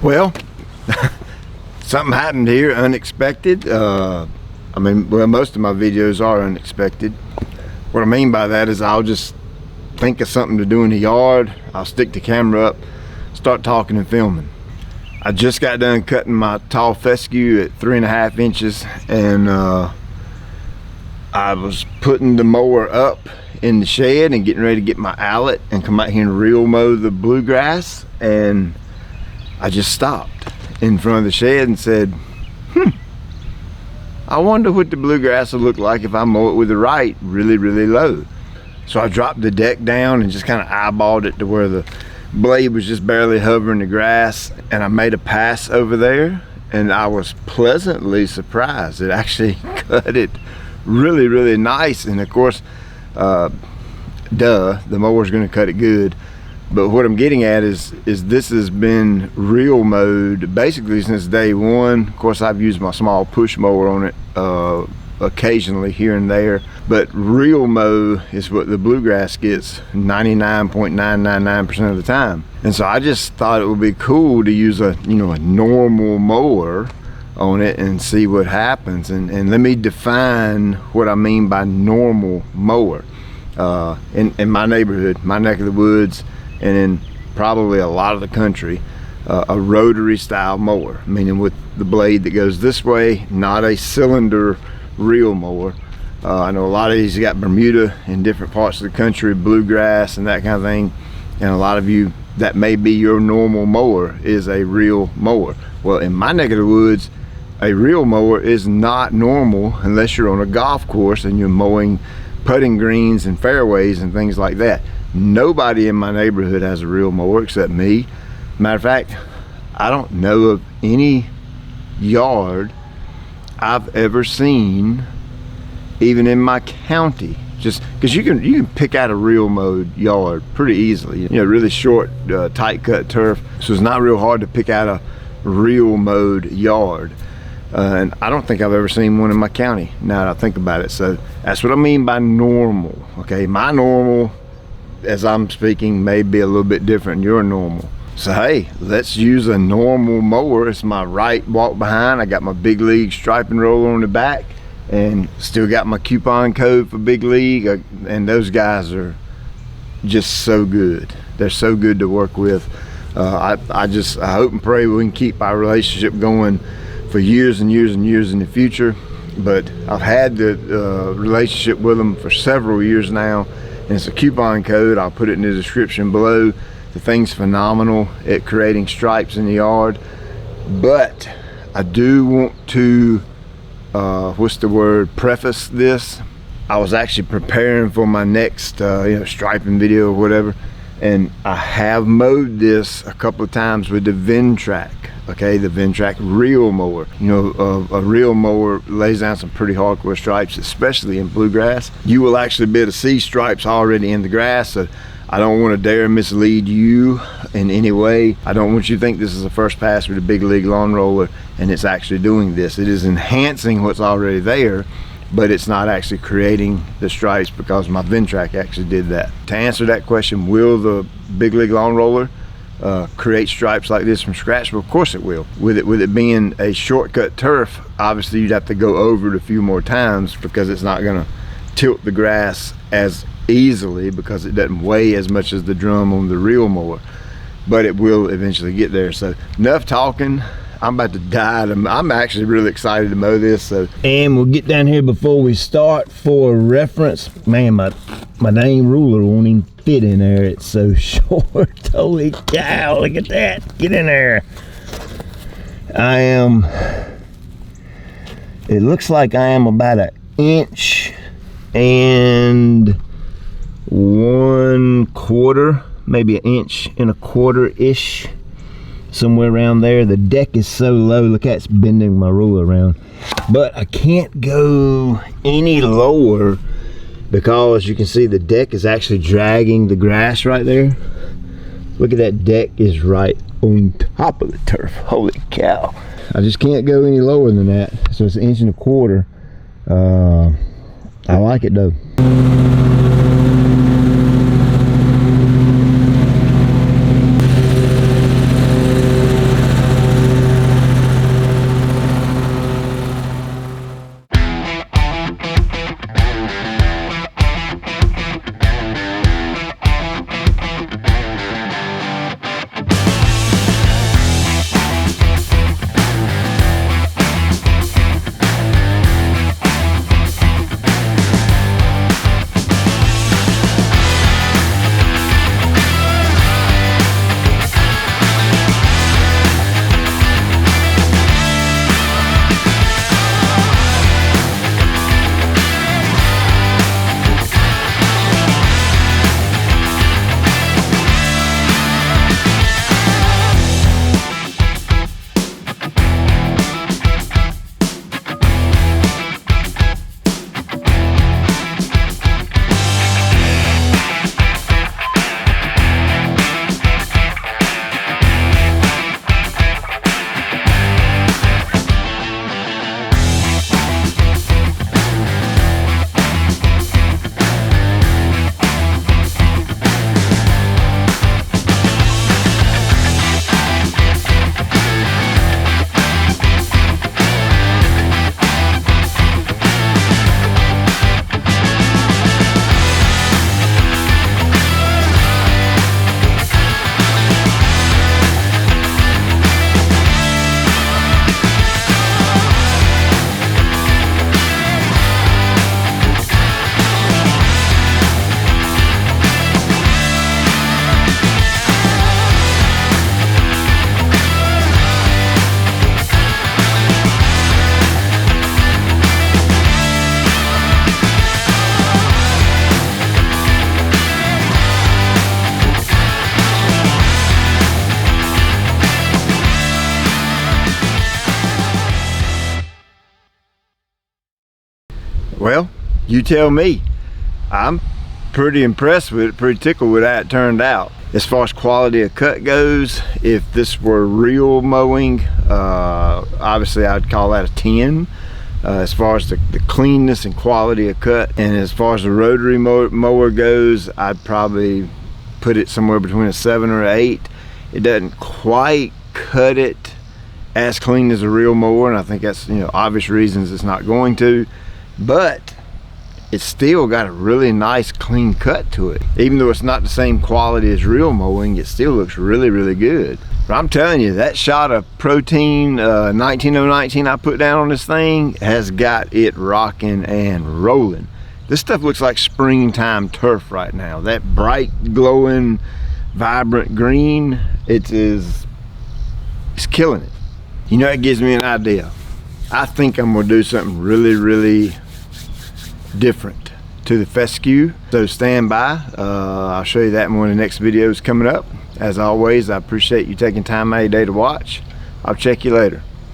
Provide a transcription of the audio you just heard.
Well, something happened here, unexpected. I mean, well, most of my videos are unexpected. What I mean by that is I'll just think of something to do in the yard. I'll stick the camera up, start talking and filming. I just got done cutting my tall fescue at 3.5 inches, and I was putting the mower up in the shed and getting ready to get my mallet and come out here and reel mow the bluegrass, and I just stopped in front of the shed and said, I wonder what the bluegrass will look like if I mow it with the right really low. So I dropped the deck down and just kind of eyeballed it to where the blade was just barely hovering the grass, and I made a pass over there, and I was pleasantly surprised. It actually cut it really nice. And of course, the mower's going to cut it good, but what I'm getting at is this has been reel mowed basically since day one. Of course, I've used my small push mower on it occasionally here and there, but reel mow is what the bluegrass gets 99.999% of the time. And so I just thought it would be cool to use a normal mower on it and see what happens. And let me define what I mean by normal mower. In my neighborhood, my neck of the woods, and in probably a lot of the country, a rotary style mower, meaning with the blade that goes this way, not a cylinder reel mower. I know a lot of these got Bermuda in different parts of the country, bluegrass and that kind of thing, and a lot of you, that may be your normal mower, is a reel mower. Well, in my neck of the woods, a reel mower is not normal unless you're on a golf course and you're mowing putting greens and fairways and things like that. Nobody in my neighborhood has a reel mower except me. Matter of fact, I don't know of any yard I've ever seen, even in my county, just because you can pick out a reel mowed yard pretty easily. Really short, tight cut turf, so it's not real hard to pick out a reel mowed yard. And I don't think I've ever seen one in my county, now that I think about it. So that's what I mean by normal. Okay, my normal, as I'm speaking, may be a little bit different than your normal. So hey, let's use a normal mower. It's my right walk behind. I got my big league striping roller on the back, and still got my coupon code for big league. And those guys are just so good. They're so good to work with. I hope and pray we can keep our relationship going for years and years and years in the future. But I've had the relationship with them for several years now, and it's a coupon code. I'll put it in the description below. The thing's phenomenal at creating stripes in the yard. But I do want to preface this. I was actually preparing for my next striping video or whatever, and I have mowed this a couple of times with the Ventrac. Okay, the Ventrac reel mower. A reel mower lays down some pretty hardcore stripes, especially in bluegrass. You will actually be able to see stripes already in the grass, so I don't want to dare mislead you in any way. I don't want you to think this is a first pass with a big league lawn roller and it's actually doing this. It is enhancing what's already there, but it's not actually creating the stripes, because my Ventrac actually did that. To answer that question, will the big league lawn roller create stripes like this from scratch? Well, of course it will. With it being a shortcut turf, obviously you'd have to go over it a few more times, because it's not going to tilt the grass as easily, because it doesn't weigh as much as the drum on the reel mower, but it will eventually get there. So enough talking. I'm about to die. I'm actually really excited to mow this. And we'll get down here before we start for reference. Man, my dang ruler won't even fit in there. It's so short. Holy cow, look at that. Get in there. It looks like I am about 1 inch and 1/4, maybe 1 1/4 ish, somewhere around there. The deck is so low, look at it's bending my ruler around, but I can't go any lower because you can see the deck is actually dragging the grass right there. Look at that, deck is right on top of the turf. Holy cow, I just can't go any lower than that. So it's 1 1/4. I like it though. Well, you tell me. I'm pretty impressed with it, pretty tickled with how it turned out. As far as quality of cut goes, if this were real mowing, obviously I'd call that a 10. As far as the cleanness and quality of cut, and as far as the rotary mower goes, I'd probably put it somewhere between a 7 or an 8. It doesn't quite cut it as clean as a real mower, and I think that's, you know, obvious reasons it's not going to, but it's still got a really nice clean cut to it. Even though it's not the same quality as real mowing, it still looks really, really good. But I'm telling you, that shot of protein 19019 I put down on this thing has got it rocking and rolling. This stuff looks like springtime turf right now. That bright, glowing, vibrant green, it's killing it. You know, it gives me an idea. I think I'm gonna do something really, really different to the fescue, so stand by. I'll show you that in one of the next videos coming up. As always, I appreciate you taking time out of your day to watch. I'll check you later.